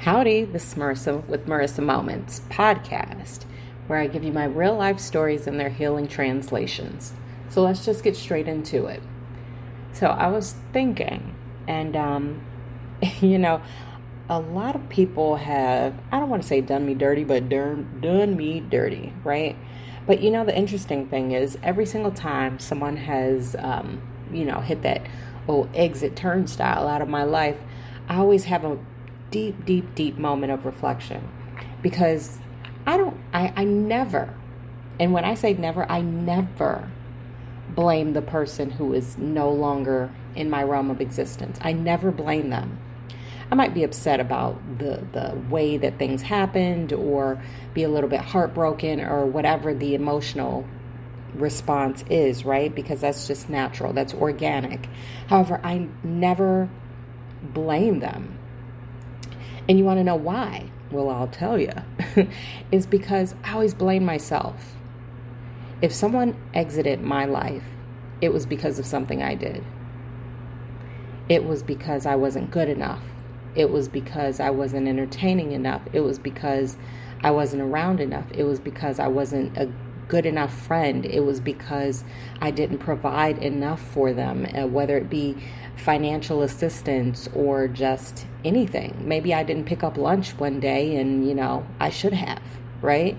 Howdy, this is Marissa with Marisa Moments podcast, where I give you my real life stories and their healing translations. So let's just get straight into it. So I was thinking, and a lot of people have, I don't want to say done me dirty, but done me dirty, right? But the interesting thing is every single time someone has, hit that exit turnstile out of my life, I always have a deep moment of reflection, because I never, and when I say never, I never blame the person who is no longer in my realm of existence. I never blame them. I might be upset about the way that things happened, or be a little bit heartbroken, or whatever the emotional response is, right? Because that's just natural, that's organic. However, I never blame them. And you want to know why? Well, I'll tell you. It's because I always blame myself. If someone exited my life, it was because of something I did. It was because I wasn't good enough. It was because I wasn't entertaining enough. It was because I wasn't around enough. It was because I wasn't a good enough friend. It was because I didn't provide enough for them, whether it be financial assistance or just anything. Maybe I didn't pick up lunch one day and, I should have, right?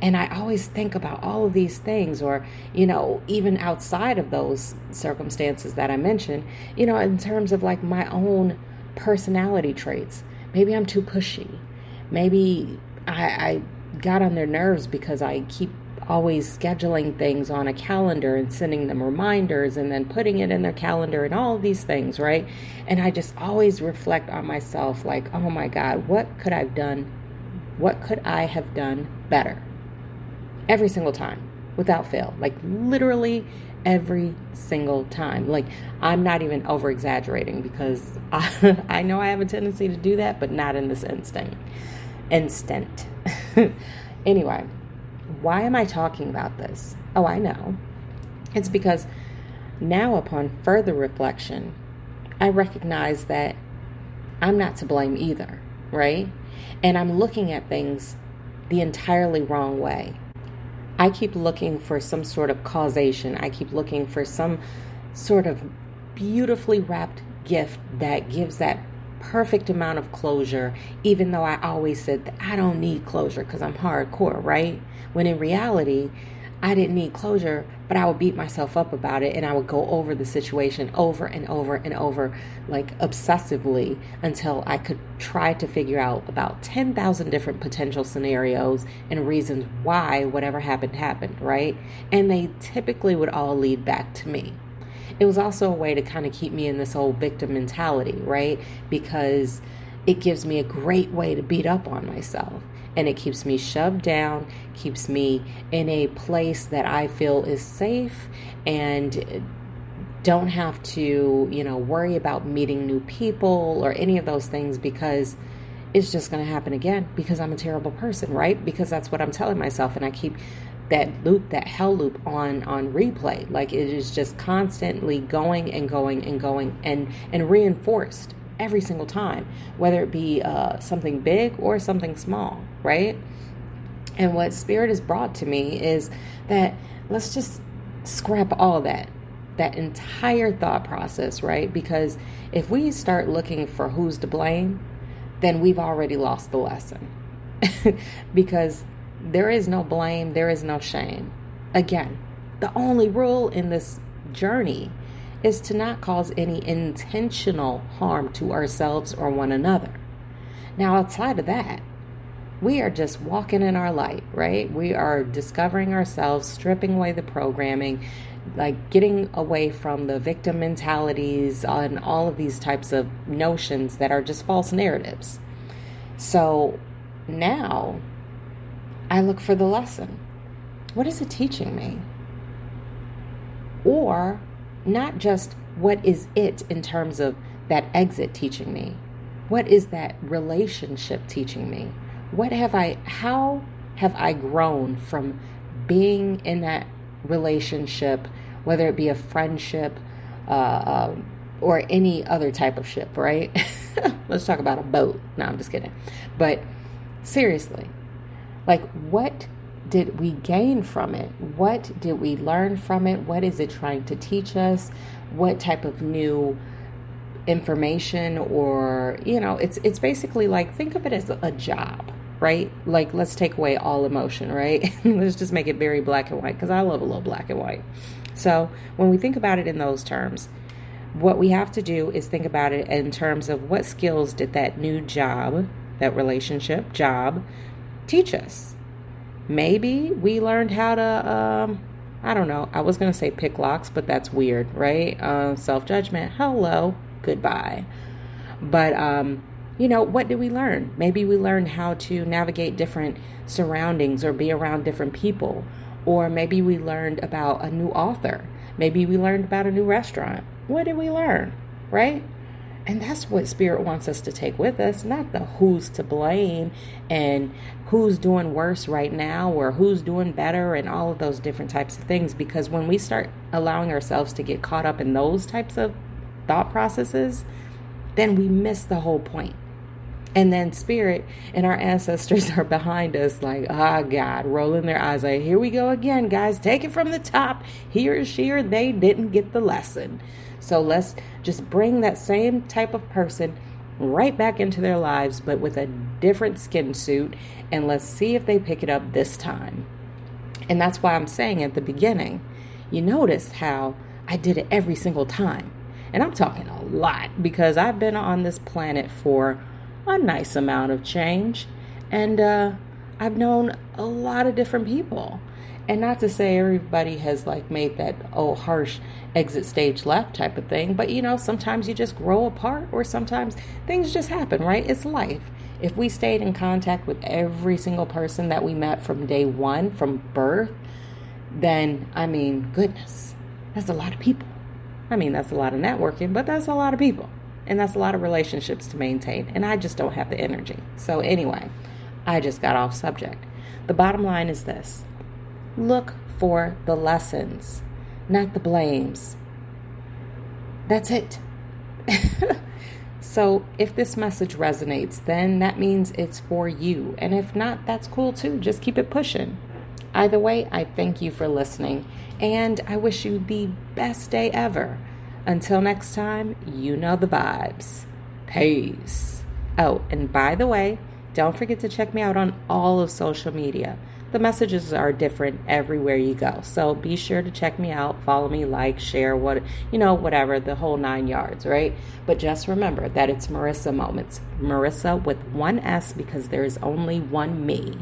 And I always think about all of these things, or, even outside of those circumstances that I mentioned, in terms of like my own personality traits. Maybe I'm too pushy. Maybe I got on their nerves because I keep always scheduling things on a calendar and sending them reminders and then putting it in their calendar and all of these things, right? And I just always reflect on myself like, oh my God, what could I have done? What could I have done better? Every single time, without fail, like literally every single time. Like, I'm not even over exaggerating, because I know I have a tendency to do that, but not in this instant. Anyway, why am I talking about this? Oh, I know. It's because now, upon further reflection, I recognize that I'm not to blame either, right? And I'm looking at things the entirely wrong way. I keep looking for some sort of causation. I keep looking for some sort of beautifully wrapped gift that gives that perfect amount of closure, even though I always said that I don't need closure because I'm hardcore, right? When in reality, I didn't need closure, but I would beat myself up about it, and I would go over the situation over and over and over, like obsessively, until I could try to figure out about 10,000 different potential scenarios and reasons why whatever happened, right? And they typically would all lead back to me. It was also a way to kind of keep me in this whole victim mentality, right? Because it gives me a great way to beat up on myself. And it keeps me shoved down, keeps me in a place that I feel is safe, and don't have to, worry about meeting new people or any of those things, because it's just going to happen again, because I'm a terrible person, right? Because that's what I'm telling myself. And I keep that hell loop on replay. Like, it is just constantly going and reinforced every single time, whether it be something big or something small, right? And what Spirit has brought to me is that let's just scrap all that entire thought process, right? Because if we start looking for who's to blame, then we've already lost the lesson. Because there is no blame, there is no shame. Again, the only rule in this journey is to not cause any intentional harm to ourselves or one another. Now, outside of that, we are just walking in our light, right? We are discovering ourselves, stripping away the programming, like getting away from the victim mentalities and all of these types of notions that are just false narratives. So now I look for the lesson. What is it teaching me? Or not just what is it in terms of that exit teaching me? What is that relationship teaching me? How have I grown from being in that relationship, whether it be a friendship, or any other type of ship, right? Let's talk about a boat. No, I'm just kidding. But seriously, like, what did we gain from it? What did we learn from it? What is it trying to teach us? What type of new information? Or, it's basically like, think of it as a job, right? Like, let's take away all emotion, right? Let's just make it very black and white, because I love a little black and white. So when we think about it in those terms, what we have to do is think about it in terms of what skills did that new job, that relationship job, teach us. Maybe we learned how to, I don't know, I was going to say pick locks, but that's weird, right? Self-judgment, hello, goodbye. But, what did we learn? Maybe we learned how to navigate different surroundings or be around different people. Or maybe we learned about a new author. Maybe we learned about a new restaurant. What did we learn, right? And that's what Spirit wants us to take with us, not the who's to blame and who's doing worse right now or who's doing better and all of those different types of things. Because when we start allowing ourselves to get caught up in those types of thought processes, then we miss the whole point. And then Spirit and our ancestors are behind us like, God, rolling their eyes like, here we go again, guys, take it from the top. He or she or they didn't get the lesson. So let's just bring that same type of person right back into their lives, but with a different skin suit, and let's see if they pick it up this time. And that's why I'm saying at the beginning, you noticed how I did it every single time. And I'm talking a lot because I've been on this planet for a nice amount of change. And I've known a lot of different people. And not to say everybody has like made that harsh exit stage left type of thing. But sometimes you just grow apart, or sometimes things just happen, right? It's life. If we stayed in contact with every single person that we met from day one, from birth, then, goodness, that's a lot of people. That's a lot of networking, but that's a lot of people. And that's a lot of relationships to maintain. And I just don't have the energy. So anyway, I just got off subject. The bottom line is this. Look for the lessons, not the blames. That's it. So if this message resonates, then that means it's for you. And if not, that's cool too. Just keep it pushing. Either way, I thank you for listening. And I wish you the best day ever. Until next time, you know the vibes. Peace. Oh, and by the way, don't forget to check me out on all of social media. The messages are different everywhere you go. So be sure to check me out, follow me, like, share, whatever, the whole 9 yards, right? But just remember that it's Marissa Moments. Marissa with one S, because there is only one me.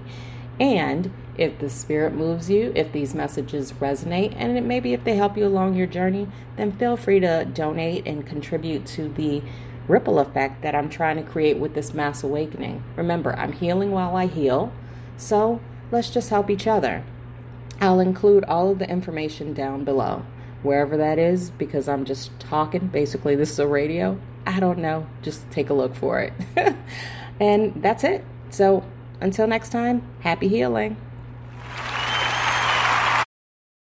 And if the Spirit moves you, if these messages resonate, and maybe if they help you along your journey, then feel free to donate and contribute to the ripple effect that I'm trying to create with this mass awakening. Remember, I'm healing while I heal. So let's just help each other. I'll include all of the information down below, wherever that is, because I'm just talking. Basically, this is a radio. I don't know. Just take a look for it. And that's it. So until next time, happy healing.